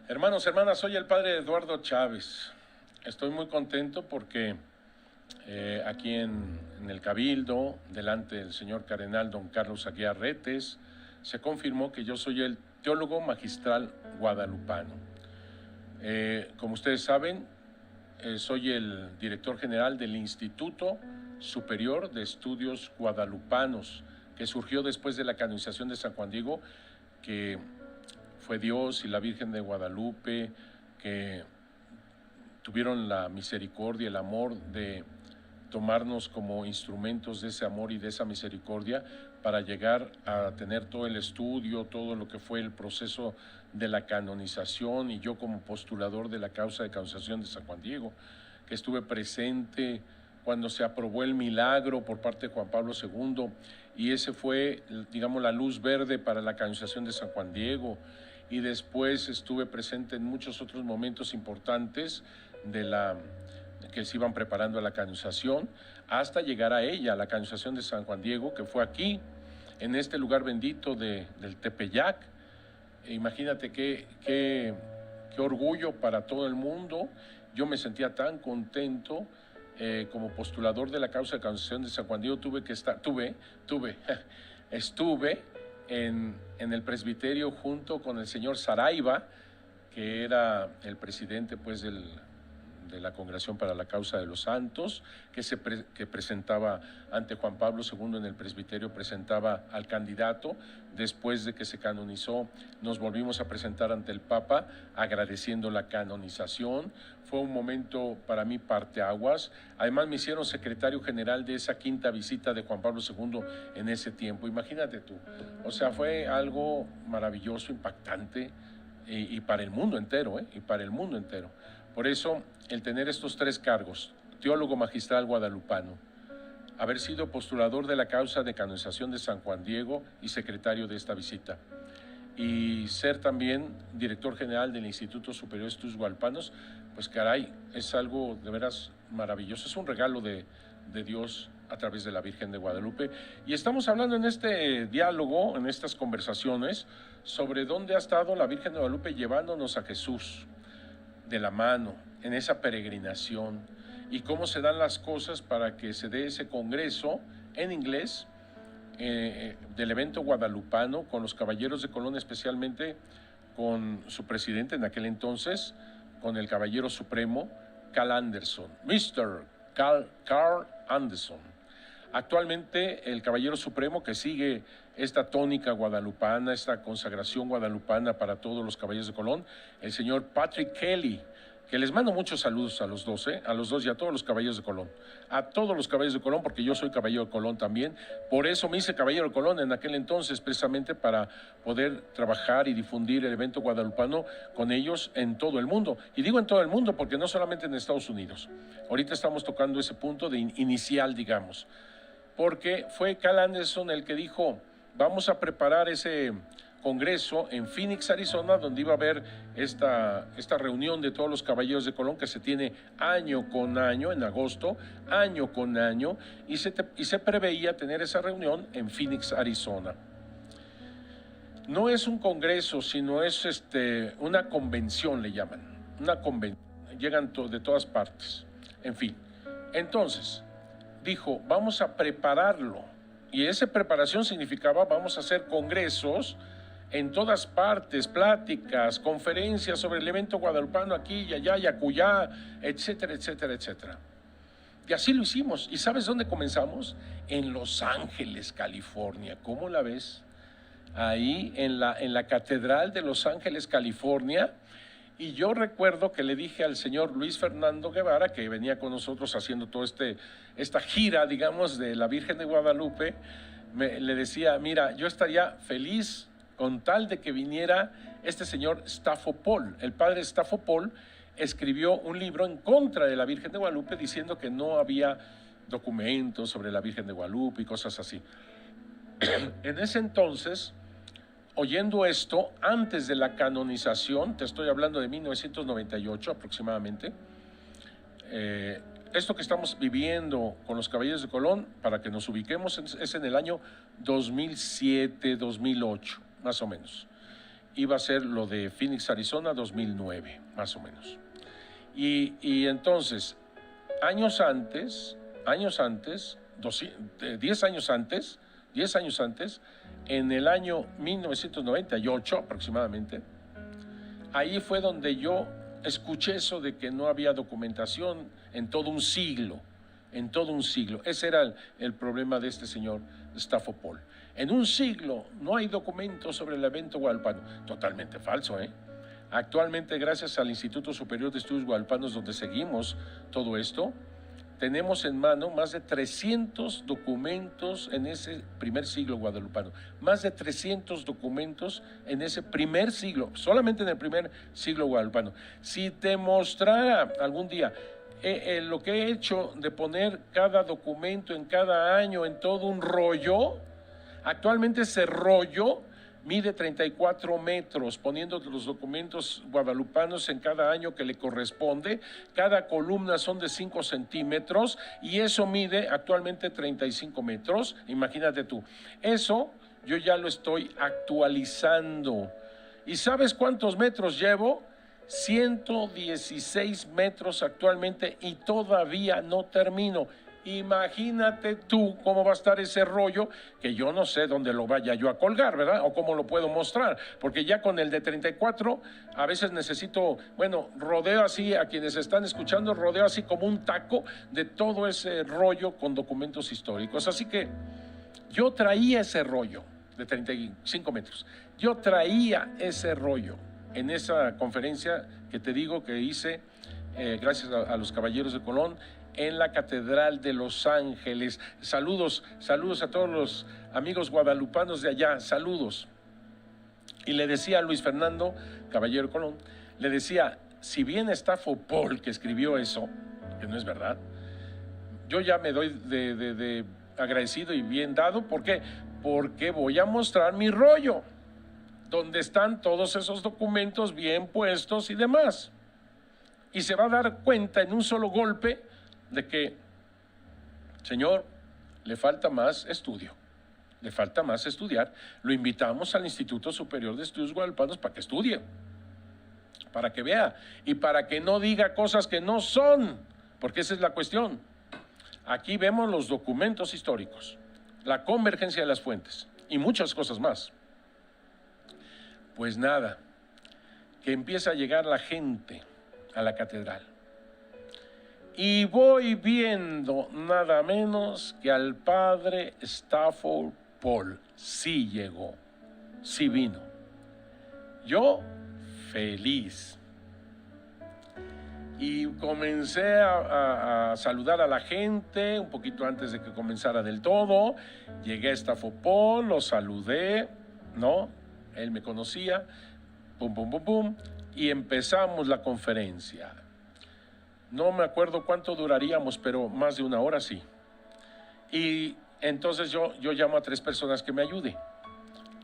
Hermanos, hermanas, soy el padre Eduardo Chávez. Estoy muy contento porque aquí en el Cabildo, delante del señor cardenal don Carlos Aguiar Retes, se confirmó que yo soy el teólogo magistral guadalupano. Como ustedes saben, soy el director general del Instituto Superior de Estudios Guadalupanos, que surgió después de la canonización de San Juan Diego, que fue Dios y la Virgen de Guadalupe que tuvieron la misericordia, el amor de tomarnos como instrumentos de ese amor y de esa misericordia para llegar a tener todo el estudio, todo lo que fue el proceso de la canonización, y yo como postulador de la causa de canonización de San Juan Diego, que estuve presente cuando se aprobó el milagro por parte de Juan Pablo II, y ese fue, digamos, la luz verde para la canonización de San Juan Diego. Y después estuve presente en muchos otros momentos importantes que se iban preparando a la canonización, hasta llegar a ella, a la canonización de San Juan Diego, que fue aquí, en este lugar bendito del Tepeyac. Imagínate qué orgullo para todo el mundo. Yo me sentía tan contento. Como postulador de la causa de canonización de San Juan Diego estuve en el presbiterio junto con el señor Saraiva, que era el presidente pues de la Congregación para la Causa de los Santos, que presentaba ante Juan Pablo II en el presbiterio, presentaba al candidato. Después de que se canonizó, nos volvimos a presentar ante el Papa agradeciendo la canonización. Fue un momento para mí parteaguas. Además me hicieron secretario general de esa quinta visita de Juan Pablo II en ese tiempo. Imagínate tú. O sea, fue algo maravilloso, impactante, y para el mundo entero, y para el mundo entero. Por eso, el tener estos tres cargos, teólogo magistral guadalupano, haber sido postulador de la causa de canonización de San Juan Diego y secretario de esta visita, y ser también director general del Instituto Superior de Estudios Guadalupanos, pues caray, es algo de veras maravilloso, es un regalo de Dios a través de la Virgen de Guadalupe. Y estamos hablando en este diálogo, en estas conversaciones, sobre dónde ha estado la Virgen de Guadalupe llevándonos a Jesús de la mano en esa peregrinación, y cómo se dan las cosas para que se dé ese congreso en inglés del evento guadalupano, con los caballeros de Colón, especialmente con su presidente en aquel entonces, con el caballero supremo Carl Anderson, Mr. Carl Anderson. Actualmente el caballero supremo, que sigue esta tónica guadalupana, esta consagración guadalupana para todos los caballeros de Colón, el señor Patrick Kelly, que les mando muchos saludos a los dos y a todos los caballeros de Colón, a todos los caballeros de Colón, porque yo soy caballero de Colón también. Por eso me hice caballero de Colón en aquel entonces, precisamente para poder trabajar y difundir el evento guadalupano con ellos en todo el mundo. Y digo en todo el mundo porque no solamente en Estados Unidos. Ahorita estamos tocando ese punto de inicial, digamos, porque fue Carl Anderson el que dijo: vamos a preparar ese congreso en Phoenix, Arizona, donde iba a haber esta reunión de todos los caballeros de Colón, que se tiene año con año, en agosto, año con año, y se preveía tener esa reunión en Phoenix, Arizona. No es un congreso, sino es una convención, le llaman, una convención, llegan de todas partes, en fin. Entonces, dijo, vamos a prepararlo, y esa preparación significaba, vamos a hacer congresos en todas partes, pláticas, conferencias sobre el evento guadalupano aquí y allá y acullá, etcétera, etcétera, etcétera. Y así lo hicimos. ¿Y sabes dónde comenzamos? En Los Ángeles, California. ¿Cómo la ves? Ahí en la Catedral de Los Ángeles, California. Y yo recuerdo que le dije al señor Luis Fernando Guevara, que venía con nosotros haciendo toda esta gira, digamos, de la Virgen de Guadalupe, le decía, mira, yo estaría feliz con tal de que viniera este señor Staffopol, el padre Staffopol, escribió un libro en contra de la Virgen de Guadalupe diciendo que no había documentos sobre la Virgen de Guadalupe y cosas así. En ese entonces, oyendo esto, antes de la canonización, te estoy hablando de 1998 aproximadamente, esto que estamos viviendo con los Caballeros de Colón, para que nos ubiquemos, es en el año 2007, 2008, más o menos. Iba a ser lo de Phoenix, Arizona, 2009, más o menos. Y entonces, 10 años antes, en el año 1998 aproximadamente, ahí fue donde yo escuché eso de que no había documentación en todo un siglo, Ese era el problema de este señor Stafford. En un siglo no hay documentos sobre el evento guadalupano. Totalmente falso, ¿eh? Actualmente, gracias al Instituto Superior de Estudios Guadalupanos, donde seguimos todo esto, tenemos en mano más de 300 documentos en ese primer siglo guadalupano. Más de 300 documentos en ese primer siglo, solamente en el primer siglo guadalupano. Si te mostrara algún día lo que he hecho de poner cada documento en cada año en todo un rollo, actualmente ese rollo mide 34 metros, poniendo los documentos guadalupanos en cada año que le corresponde. Cada columna son de 5 centímetros y eso mide actualmente 35 metros. Imagínate tú. Eso yo ya lo estoy actualizando. ¿Y sabes cuántos metros llevo? 116 metros actualmente y todavía no termino. Imagínate tú cómo va a estar ese rollo, que yo no sé dónde lo vaya yo a colgar, ¿verdad? O cómo lo puedo mostrar, porque ya con el de 34 a veces necesito, rodeo así, a quienes están escuchando, rodeo así como un taco de todo ese rollo con documentos históricos. Así que yo traía ese rollo de 35 metros, yo traía ese rollo en esa conferencia que te digo que hice, gracias a los Caballeros de Colón, en la Catedral de Los Ángeles. Saludos a todos los amigos guadalupanos de allá, saludos. Y le decía a Luis Fernando, Caballero Colón, le decía, si bien Stafford Paul que escribió eso, que no es verdad, yo ya me doy de agradecido y bien dado. ¿Por qué? Porque voy a mostrar mi rollo, donde están todos esos documentos bien puestos y demás. Y se va a dar cuenta en un solo golpe de que, señor, le falta más estudio, le falta más estudiar. Lo invitamos al Instituto Superior de Estudios Guadalupanos para que estudie, para que vea y para que no diga cosas que no son, porque esa es la cuestión. Aquí vemos los documentos históricos, la convergencia de las fuentes y muchas cosas más. Pues nada, que empieza a llegar la gente a la catedral. Y voy viendo nada menos que al padre Stafford Paul. Sí llegó, sí vino. Yo feliz. Y comencé a saludar a la gente un poquito antes de que comenzara del todo. Llegué a Stafford Paul, lo saludé, ¿no? Él me conocía, pum, pum, pum, pum, y empezamos la conferencia. No me acuerdo cuánto duraríamos, pero más de 1 hora sí. Y entonces yo llamo a 3 personas que me ayuden.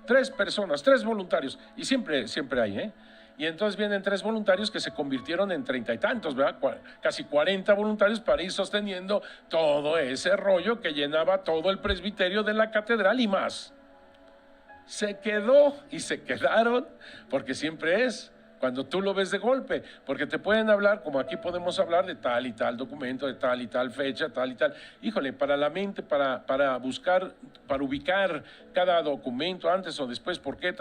3 personas, 3 voluntarios, y siempre hay, ¿eh? Y entonces vienen 3 voluntarios que se convirtieron en 30 y tantos, ¿verdad? Casi 40 voluntarios para ir sosteniendo todo ese rollo que llenaba todo el presbiterio de la catedral y más. Se quedó y se quedaron, porque siempre es cuando tú lo ves de golpe, porque te pueden hablar, como aquí podemos hablar de tal y tal documento, de tal y tal fecha, tal y tal. Híjole, para la mente, para buscar, para ubicar cada documento antes o después, por qué,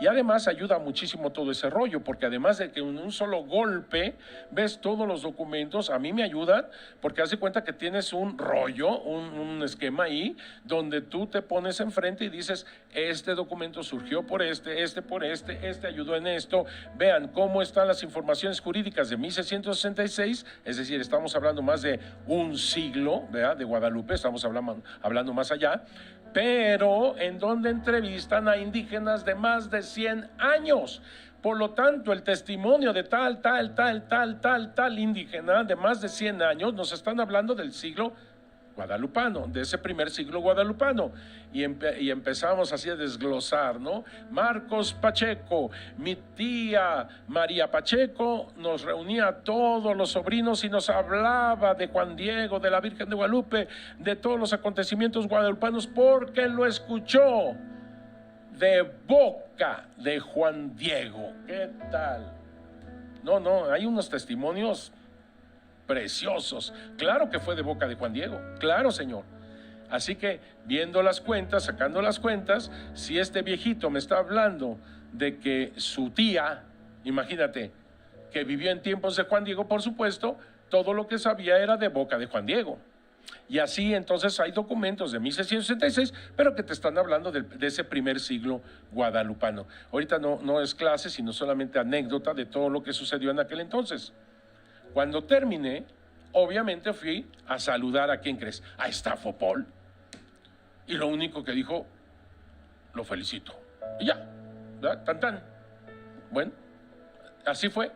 Y además ayuda muchísimo todo ese rollo, porque además de que en un solo golpe ves todos los documentos, a mí me ayuda, porque haz de cuenta que tienes un rollo, un esquema ahí, donde tú te pones enfrente y dices, este documento surgió por este ayudó en esto. Vean cómo están las informaciones jurídicas de 1666, es decir, estamos hablando más de un siglo, ¿verdad? De Guadalupe, estamos hablando más allá, pero en donde entrevistan a indígenas de más de 100 años. Por lo tanto, el testimonio de tal indígena de más de 100 años, nos están hablando del siglo guadalupano, de ese primer siglo guadalupano, y empezamos así a desglosar, ¿no? Marcos Pacheco, mi tía María Pacheco nos reunía a todos los sobrinos y nos hablaba de Juan Diego, de la Virgen de Guadalupe, de todos los acontecimientos guadalupanos, porque lo escuchó de boca de Juan Diego. ¿Qué tal? No, hay unos testimonios preciosos. Claro que fue de boca de Juan Diego, claro, señor. Así que viendo las cuentas, sacando las cuentas, si este viejito me está hablando de que su tía, imagínate, que vivió en tiempos de Juan Diego, por supuesto, todo lo que sabía era de boca de Juan Diego. Y así entonces hay documentos de 1666, pero que te están hablando de ese primer siglo guadalupano. Ahorita no es clase, sino solamente anécdota de todo lo que sucedió en aquel entonces. Cuando terminé, obviamente fui a saludar a ¿quién crees? A Estafopol. Y lo único que dijo, lo felicito. Y ya, ¿verdad? Tan tan. Bueno, así fue.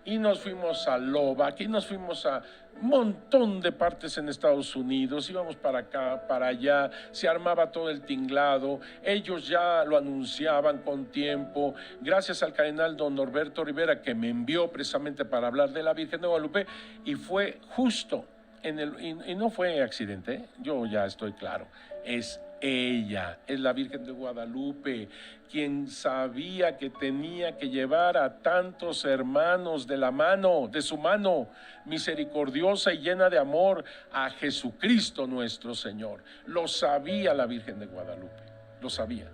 Y nos fuimos a Lovac, y nos fuimos a un montón de partes en Estados Unidos, íbamos para acá, para allá, se armaba todo el tinglado, ellos ya lo anunciaban con tiempo, gracias al cardenal don Norberto Rivera, que me envió precisamente para hablar de la Virgen de Guadalupe, y fue justo, y no fue accidente, yo ya estoy claro, es ella, es la Virgen de Guadalupe, quien sabía que tenía que llevar a tantos hermanos de la mano, de su mano misericordiosa y llena de amor, a Jesucristo nuestro Señor. Lo sabía la Virgen de Guadalupe, lo sabía.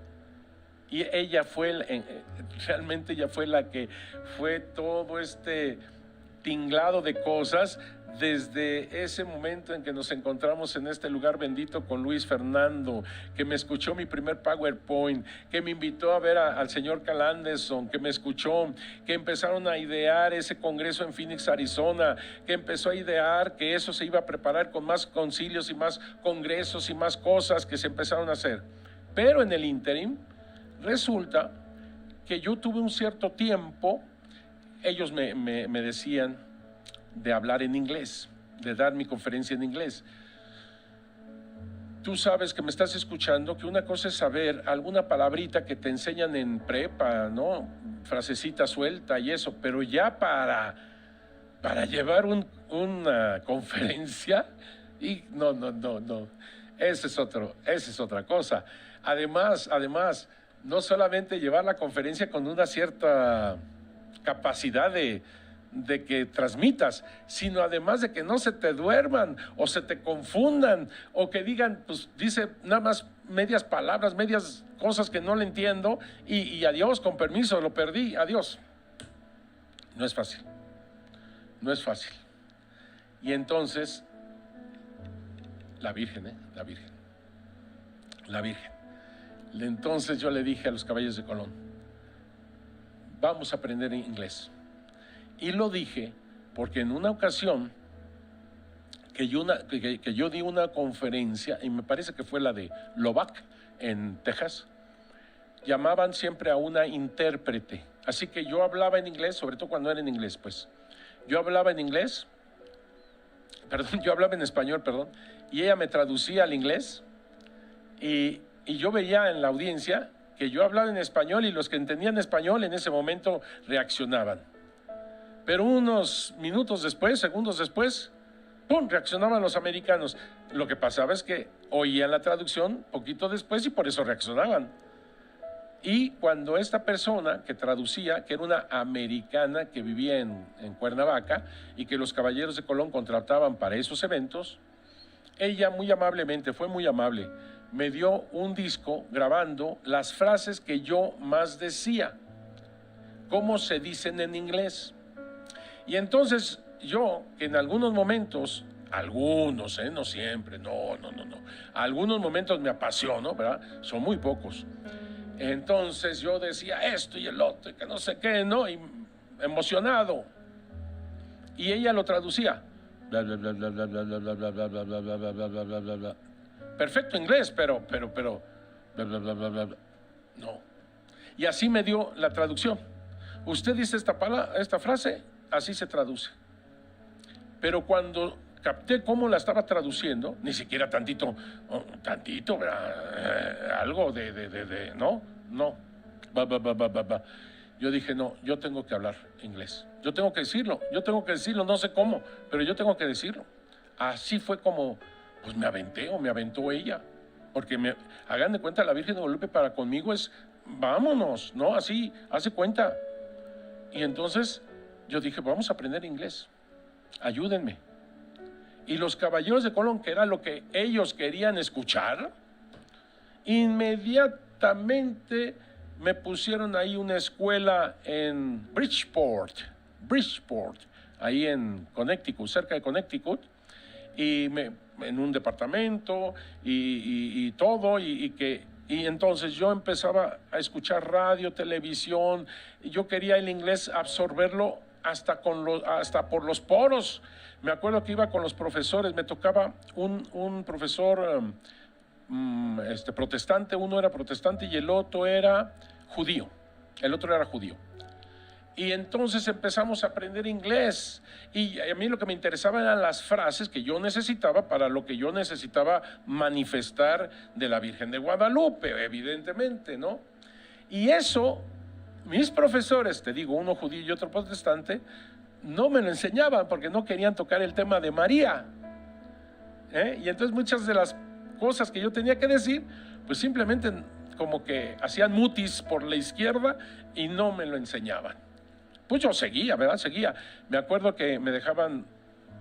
Y ella fue, realmente ella fue la que fue todo este tinglado de cosas desde ese momento en que nos encontramos en este lugar bendito con Luis Fernando, que me escuchó mi primer PowerPoint, que me invitó a ver al señor Carl Anderson, que me escuchó, que empezaron a idear ese congreso en Phoenix, Arizona, que empezó a idear que eso se iba a preparar con más concilios y más congresos y más cosas que se empezaron a hacer. Pero en el ínterin, resulta que yo tuve un cierto tiempo, ellos me decían de hablar en inglés, de dar mi conferencia en inglés. Tú sabes que me estás escuchando que una cosa es saber alguna palabrita que te enseñan en prepa, ¿no? Frasecita suelta y eso, pero ya para llevar una conferencia, y no, esa es otra cosa. Además, no solamente llevar la conferencia con una cierta capacidad de que transmitas, sino además de que no se te duerman o se te confundan o que digan, pues dice nada más medias palabras, medias cosas que no le entiendo y adiós, con permiso, lo perdí, adiós. No es fácil, no es fácil. Y entonces, la Virgen. Entonces yo le dije a los caballeros de Colón, vamos a aprender inglés. Y lo dije porque en una ocasión que yo di una conferencia, y me parece que fue la de Lovac en Texas, llamaban siempre a una intérprete. Así que yo hablaba en inglés, sobre todo cuando era en inglés, pues. Yo hablaba en español, y ella me traducía al inglés, y yo veía en la audiencia que yo hablaba en español y los que entendían español en ese momento reaccionaban. Pero unos minutos después, segundos después, ¡pum!, reaccionaban los americanos. Lo que pasaba es que oían la traducción poquito después y por eso reaccionaban. Y cuando esta persona que traducía, que era una americana que vivía en Cuernavaca y que los caballeros de Colón contrataban para esos eventos, ella muy amablemente, fue muy amable, me dio un disco grabando las frases que yo más decía, cómo se dicen en inglés. Y entonces yo, que en algunos momentos, no siempre, algunos momentos me apasiono, ¿verdad? Son muy pocos. Entonces yo decía esto y el otro, y que no sé qué, ¿no? Y emocionado. Y ella lo traducía. Bla, bla, bla, bla, bla, bla, bla, bla, bla, bla, bla, bla, bla, bla, bla, bla, bla, bla. Perfecto inglés, pero, bla, bla, bla, bla, bla, bla. No. Y así me dio la traducción. usted dice esta frase, así se traduce. Pero cuando capté cómo la estaba traduciendo, ni siquiera tantito, algo no, Yo dije, no, yo tengo que hablar inglés, yo tengo que decirlo, no sé cómo, pero yo tengo que decirlo. Así fue como, pues me aventó ella, porque hagan de cuenta, la Virgen de Guadalupe para conmigo es, vámonos, ¿no? Así, hace cuenta. Y entonces yo dije, vamos a aprender inglés, ayúdenme. Y los caballeros de Colón, que era lo que ellos querían escuchar, inmediatamente me pusieron ahí una escuela en Bridgeport, ahí en Connecticut, cerca de Connecticut, y en un departamento y todo, y entonces yo empezaba a escuchar radio, televisión, y yo quería el inglés absorberlo hasta por los poros. Me acuerdo que iba con los profesores, me tocaba un profesor protestante, uno era protestante y el otro era judío. Y entonces empezamos a aprender inglés, y a mí lo que me interesaba eran las frases que yo necesitaba para lo que yo necesitaba manifestar de la Virgen de Guadalupe, evidentemente, ¿no? Y eso, mis profesores, te digo, uno judío y otro protestante, no me lo enseñaban porque no querían tocar el tema de María. Y entonces muchas de las cosas que yo tenía que decir, pues simplemente como que hacían mutis por la izquierda y no me lo enseñaban. Pues yo seguía, ¿verdad? Seguía. Me acuerdo que me dejaban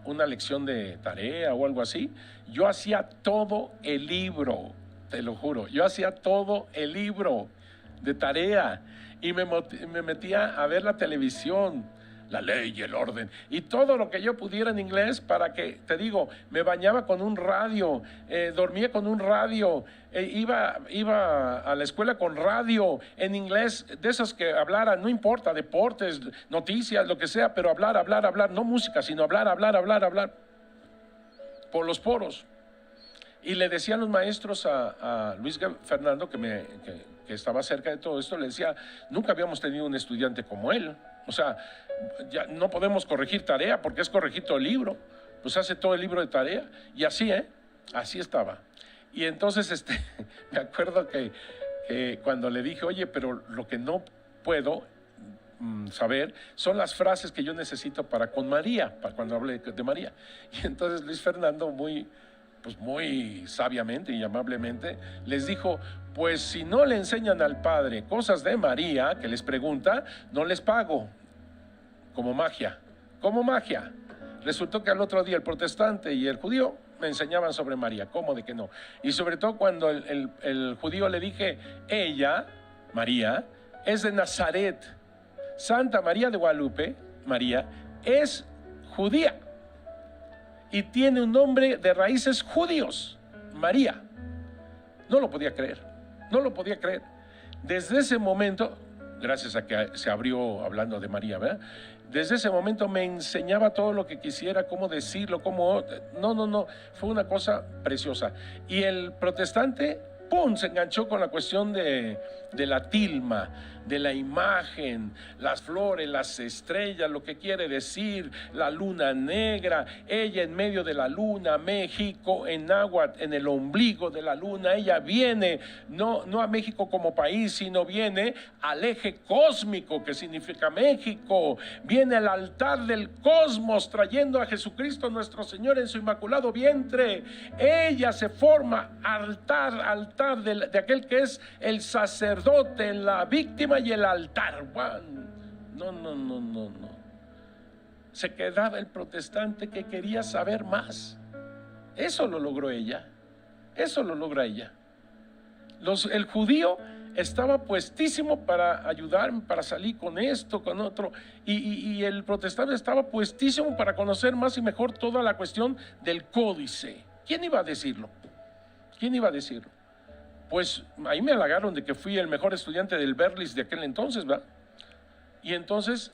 una lección de tarea o algo así. Yo hacía todo el libro, te lo juro. Yo hacía todo el libro de tarea y me metía a ver la televisión, La Ley y el Orden, y todo lo que yo pudiera en inglés para que, te digo, me bañaba con un radio, dormía con un radio, iba a la escuela con radio en inglés, de esos que hablaran, no importa, deportes, noticias, lo que sea, pero hablar, no música, sino hablar, por los poros. Y le decían los maestros a Luis Fernando, que estaba cerca de todo esto, le decía, nunca habíamos tenido un estudiante como él. O sea, ya no podemos corregir tarea porque es corregir todo el libro. Pues hace todo el libro de tarea. Y así, así estaba. Y entonces, me acuerdo que cuando le dije, oye, pero lo que no puedo saber son las frases que yo necesito para con María, para cuando hable de María. Y entonces Luis Fernando muy sabiamente y amablemente les dijo, pues si no le enseñan al padre cosas de María que les pregunta, no les pago. Como magia. Resultó que al otro día el protestante y el judío me enseñaban sobre María. ¿Cómo de que no? Y sobre todo cuando el judío le dije, ella, María, es de Nazaret. Santa María de Guadalupe, María, es judía y tiene un nombre de raíces judíos, María. No lo podía creer. Desde ese momento, gracias a que se abrió hablando de María, ¿verdad? Desde ese momento me enseñaba todo lo que quisiera, cómo decirlo, fue una cosa preciosa. Y el protestante, se enganchó con la cuestión de la tilma, de la imagen, las flores, las estrellas, lo que quiere decir, la luna negra, ella en medio de la luna, México en náhuatl, en el ombligo de la luna, ella viene, no a México como país, sino viene al eje cósmico que significa México, viene al altar del cosmos trayendo a Jesucristo nuestro Señor en su inmaculado vientre. Ella se forma altar de aquel que es el sacerdote, la víctima y el altar. No. Se quedaba el protestante que quería saber más. Eso lo logró ella. El judío estaba puestísimo para ayudarme, para salir con esto, con otro, y el protestante estaba puestísimo para conocer más y mejor toda la cuestión del códice. ¿Quién iba a decirlo? Pues ahí me halagaron de que fui el mejor estudiante del Berlis de aquel entonces, ¿verdad? Y entonces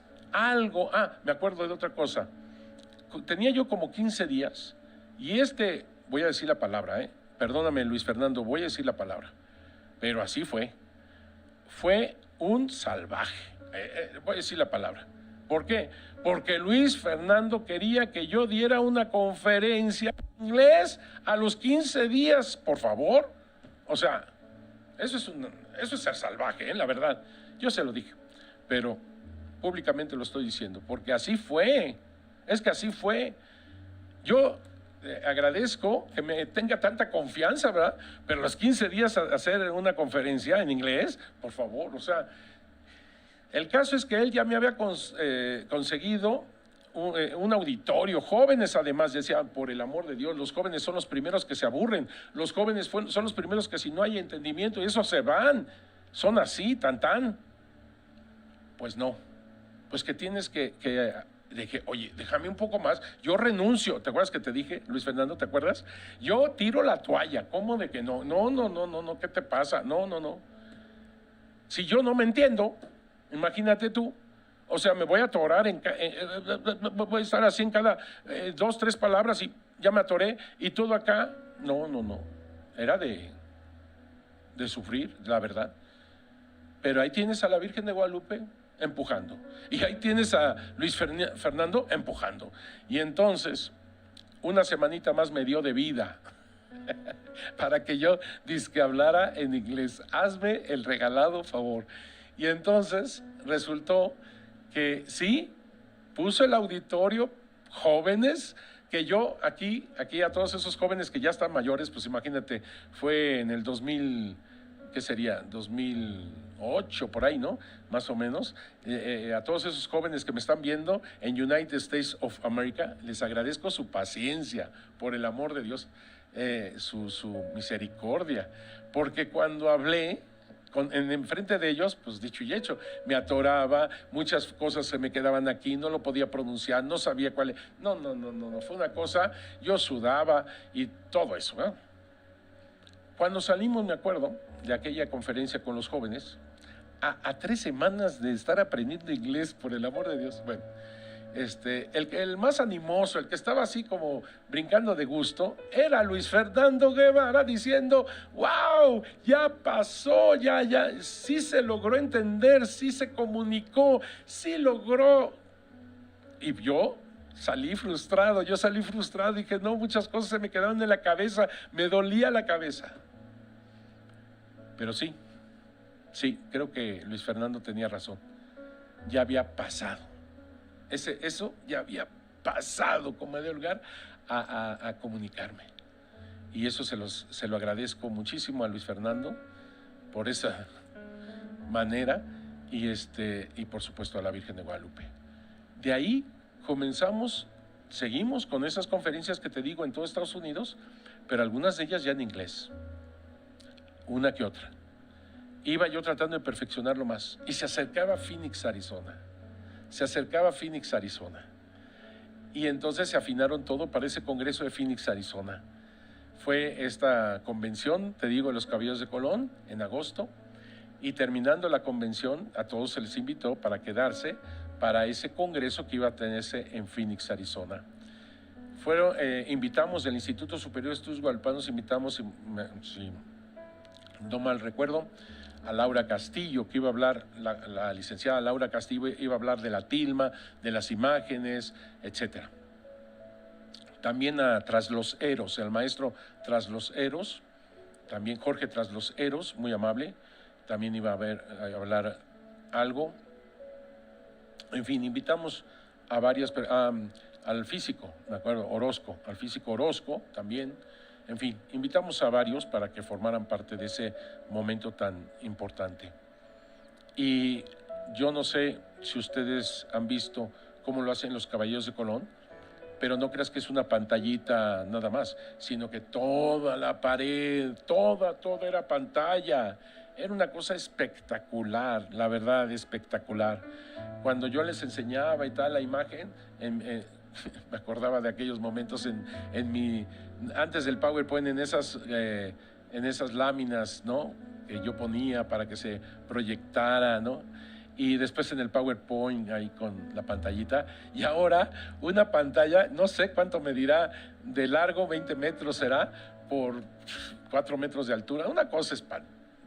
me acuerdo de otra cosa. Tenía yo como 15 días y voy a decir la palabra, perdóname Luis Fernando, voy a decir la palabra, pero así fue un salvaje. voy a decir la palabra. ¿Por qué? Porque Luis Fernando quería que yo diera una conferencia en inglés a los 15 días, por favor. O sea, eso es ser salvaje, la verdad. Yo se lo dije, pero públicamente lo estoy diciendo, porque así fue. Es que así fue. Yo agradezco que me tenga tanta confianza, ¿verdad? Pero los 15 días a hacer una conferencia en inglés, por favor, o sea, el caso es que él ya me había conseguido un auditorio, jóvenes además, decían, por el amor de Dios, los jóvenes son los primeros que se aburren, los jóvenes son los primeros que si no hay entendimiento, y eso se van, son así, tan. Pues no, pues que tienes dije, oye, déjame un poco más, yo renuncio. ¿Te acuerdas que te dije, Luis Fernando, te acuerdas? Yo tiro la toalla. ¿Cómo de que no? No, ¿qué te pasa? No. Si yo no me entiendo, imagínate tú, o sea, me voy a atorar, voy a estar así en cada 2, 3 palabras y ya me atoré y todo acá. No, era de sufrir, la verdad. Pero ahí tienes a la Virgen de Guadalupe empujando. Y ahí tienes a Luis Fernando empujando. Y entonces, una semanita más me dio de vida para que yo dizque hablara en inglés. Hazme el regalado favor. Y entonces resultó que sí, puso el auditorio, jóvenes, que yo aquí a todos esos jóvenes que ya están mayores, pues imagínate, fue en el 2000, ¿qué sería? 2008, por ahí, ¿no? Más o menos. A todos esos jóvenes que me están viendo en United States of America, les agradezco su paciencia, por el amor de Dios, su misericordia, porque cuando hablé en frente de ellos, pues dicho y hecho, me atoraba, muchas cosas se me quedaban aquí, no lo podía pronunciar, no sabía cuál. No, fue una cosa, yo sudaba y todo eso, ¿verdad? Cuando salimos, me acuerdo, de aquella conferencia con los jóvenes, a 3 semanas de estar aprendiendo inglés, por el amor de Dios, bueno, el más animoso, el que estaba así como brincando de gusto, era Luis Fernando Guevara diciendo, wow, ya pasó, ya, sí se logró entender, sí se comunicó, sí logró. Y yo salí frustrado, dije, no, muchas cosas se me quedaron en la cabeza, me dolía la cabeza. Pero sí, creo que Luis Fernando tenía razón, ya había pasado. Eso ya había pasado, como de lugar, a comunicarme. Y eso se lo agradezco muchísimo a Luis Fernando por esa manera y por supuesto a la Virgen de Guadalupe. De ahí seguimos con esas conferencias que te digo en todo Estados Unidos, pero algunas de ellas ya en inglés, una que otra. Iba yo tratando de perfeccionarlo más y se acercaba Phoenix, Arizona. Y entonces se afinaron todo para ese congreso de Phoenix, Arizona. Fue esta convención, te digo, de los Caballeros de Colón, en agosto, y terminando la convención, a todos se les invitó para quedarse para ese congreso que iba a tenerse en Phoenix, Arizona. Invitamos del Instituto Superior de Estudios Guadalupanos, si no mal recuerdo, a Laura Castillo, que iba a hablar, la licenciada Laura Castillo iba a hablar de la tilma, de las imágenes, etc. También a Traslos Eros, el maestro Traslos Eros, también Jorge Traslos Eros, muy amable, también iba a hablar algo. En fin, invitamos a al físico, me acuerdo, Orozco, al físico Orozco también. En fin, invitamos a varios para que formaran parte de ese momento tan importante. Y yo no sé si ustedes han visto cómo lo hacen los Caballeros de Colón, pero no creas que es una pantallita nada más, sino que toda la pared, toda era pantalla. Era una cosa espectacular, la verdad, espectacular. Cuando yo les enseñaba y tal la imagen, me acordaba de aquellos momentos antes del PowerPoint, en esas láminas, ¿no?, que yo ponía para que se proyectara, ¿no? Y después en el PowerPoint ahí con la pantallita. Y ahora una pantalla, no sé cuánto medirá de largo, 20 metros será, por 4 metros de altura. Una cosa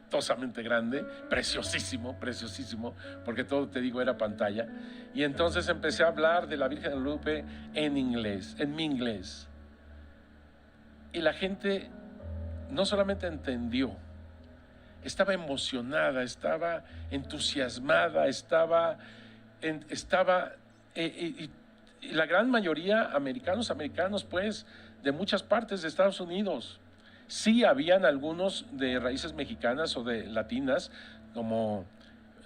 espantosamente grande, preciosísimo, preciosísimo, porque todo, te digo, era pantalla. Y entonces empecé a hablar de la Virgen de Guadalupe en inglés, en mi inglés. Y la gente no solamente entendió, estaba emocionada, estaba entusiasmada, y la gran mayoría americanos pues, de muchas partes de Estados Unidos. Sí habían algunos de raíces mexicanas o de latinas, como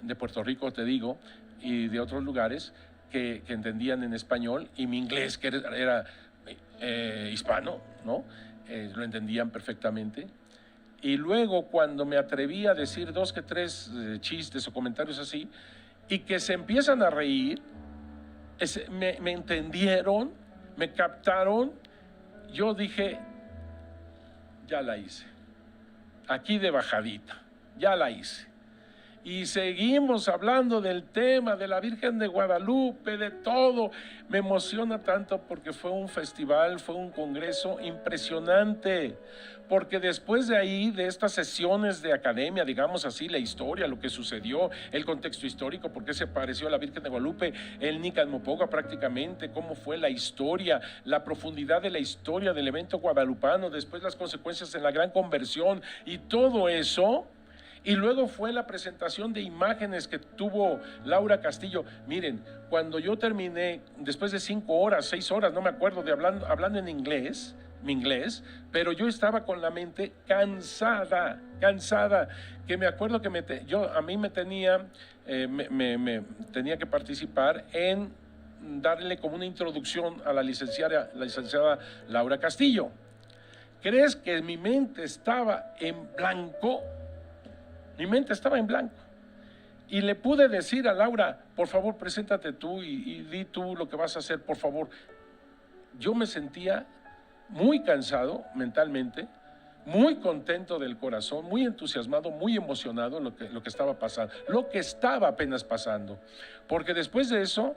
de Puerto Rico, te digo, y de otros lugares que entendían en español, y mi inglés, que era hispano, ¿no? Lo entendían perfectamente. Y luego, cuando me atreví a decir 2 que 3 chistes o comentarios así, y que se empiezan a reír, me entendieron, me captaron, yo dije, ya la hice, aquí de bajadita, ya la hice. Y seguimos hablando del tema de la Virgen de Guadalupe, de todo. Me emociona tanto porque fue un festival, fue un congreso impresionante. Porque después de ahí, de estas sesiones de academia, digamos así, la historia, lo que sucedió, el contexto histórico, por qué se pareció a la Virgen de Guadalupe, el Nican Mopoca prácticamente, cómo fue la historia, la profundidad de la historia del evento guadalupano, después las consecuencias en la gran conversión y todo eso. Y luego fue la presentación de imágenes que tuvo Laura Castillo. Miren, cuando yo terminé, después de 5 horas, 6 horas, no me acuerdo, de hablando en inglés, mi inglés, pero yo estaba con la mente cansada, que me acuerdo que a mí me tenía que participar en darle como una introducción a la licenciada Laura Castillo. ¿Crees que mi mente estaba en blanco? Mi mente estaba en blanco. Y le pude decir a Laura, por favor, preséntate tú y di tú lo que vas a hacer, por favor. Yo me sentía muy cansado mentalmente, muy contento del corazón, muy entusiasmado, muy emocionado lo que estaba pasando, lo que estaba apenas pasando. Porque después de eso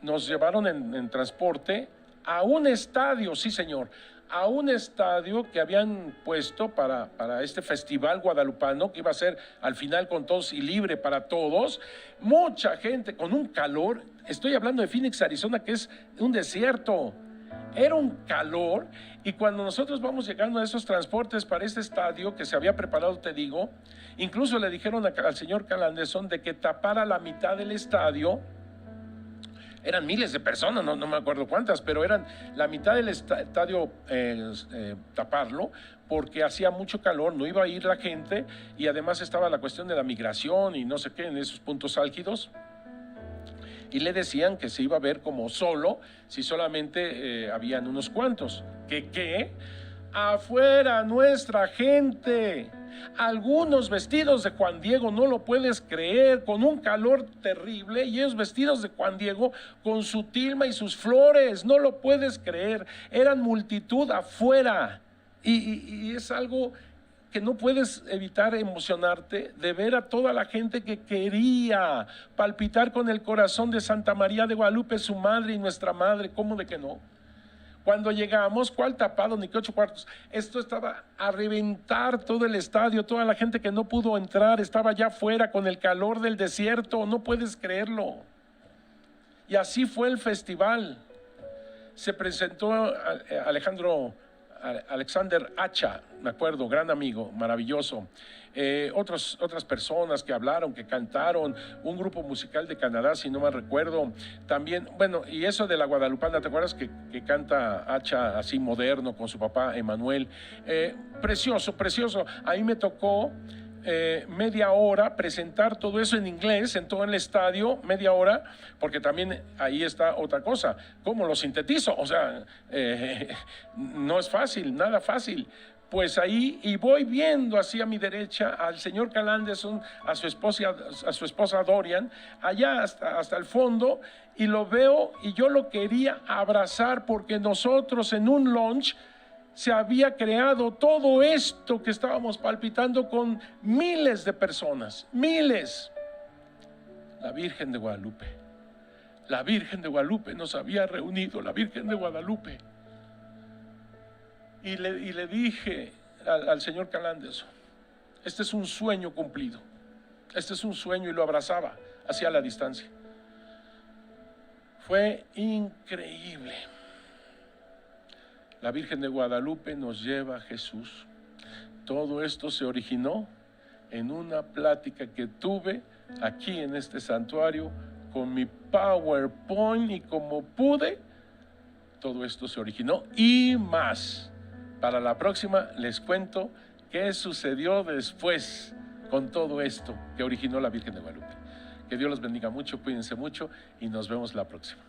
nos llevaron en transporte a un estadio, sí señor, a un estadio que habían puesto para este festival guadalupano, que iba a ser al final con todos y libre para todos. Mucha gente con un calor, estoy hablando de Phoenix, Arizona, que es un desierto. Era un calor, y cuando nosotros vamos llegando a esos transportes para este estadio que se había preparado, te digo, incluso le dijeron al señor Calandezón de que tapara la mitad del estadio. Eran miles de personas, no me acuerdo cuántas, pero eran la mitad del estadio, taparlo, porque hacía mucho calor, no iba a ir la gente, y además estaba la cuestión de la migración y no sé qué en esos puntos álgidos. Y le decían que se iba a ver como solo si solamente habían unos cuantos. ¿Qué? Afuera nuestra gente, algunos vestidos de Juan Diego, no lo puedes creer, con un calor terrible, y ellos vestidos de Juan Diego con su tilma y sus flores, no lo puedes creer, eran multitud afuera, y es algo que no puedes evitar emocionarte de ver a toda la gente que quería palpitar con el corazón de Santa María de Guadalupe, su madre y nuestra madre. ¿Cómo de que no? Cuando llegamos, ¿cuál tapado? Ni que 8 cuartos. Esto estaba a reventar todo el estadio, toda la gente que no pudo entrar estaba allá afuera con el calor del desierto, no puedes creerlo. Y así fue el festival. Se presentó Alexander Hacha, me acuerdo, gran amigo, maravilloso. Otras personas que hablaron, que cantaron, un grupo musical de Canadá, si no mal recuerdo. También, bueno, y eso de la guadalupana, ¿te acuerdas que canta Hacha así moderno con su papá Emanuel? Precioso, precioso. Ahí me tocó media hora presentar todo eso en inglés en todo el estadio, media hora, porque también ahí está otra cosa, ¿cómo lo sintetizo? O sea, no es fácil, nada fácil. Pues ahí, y voy viendo así a mi derecha al señor Calandezón, a su esposa Dorian, allá hasta el fondo, y lo veo y yo lo quería abrazar, porque nosotros en un lunch se había creado todo esto que estábamos palpitando con miles de personas, miles. La Virgen de Guadalupe, la Virgen de Guadalupe nos había reunido, la Virgen de Guadalupe. Y le dije al señor Calandezón, Este es un sueño cumplido. Este es un sueño, y lo abrazaba hacia la distancia. Fue increíble. La Virgen de Guadalupe nos lleva a Jesús. Todo esto se originó en una plática que tuve aquí en este santuario con mi PowerPoint, y como pude, todo esto se originó y más. Para la próxima les cuento qué sucedió después con todo esto que originó la Virgen de Guadalupe. Que Dios los bendiga mucho, cuídense mucho y nos vemos la próxima.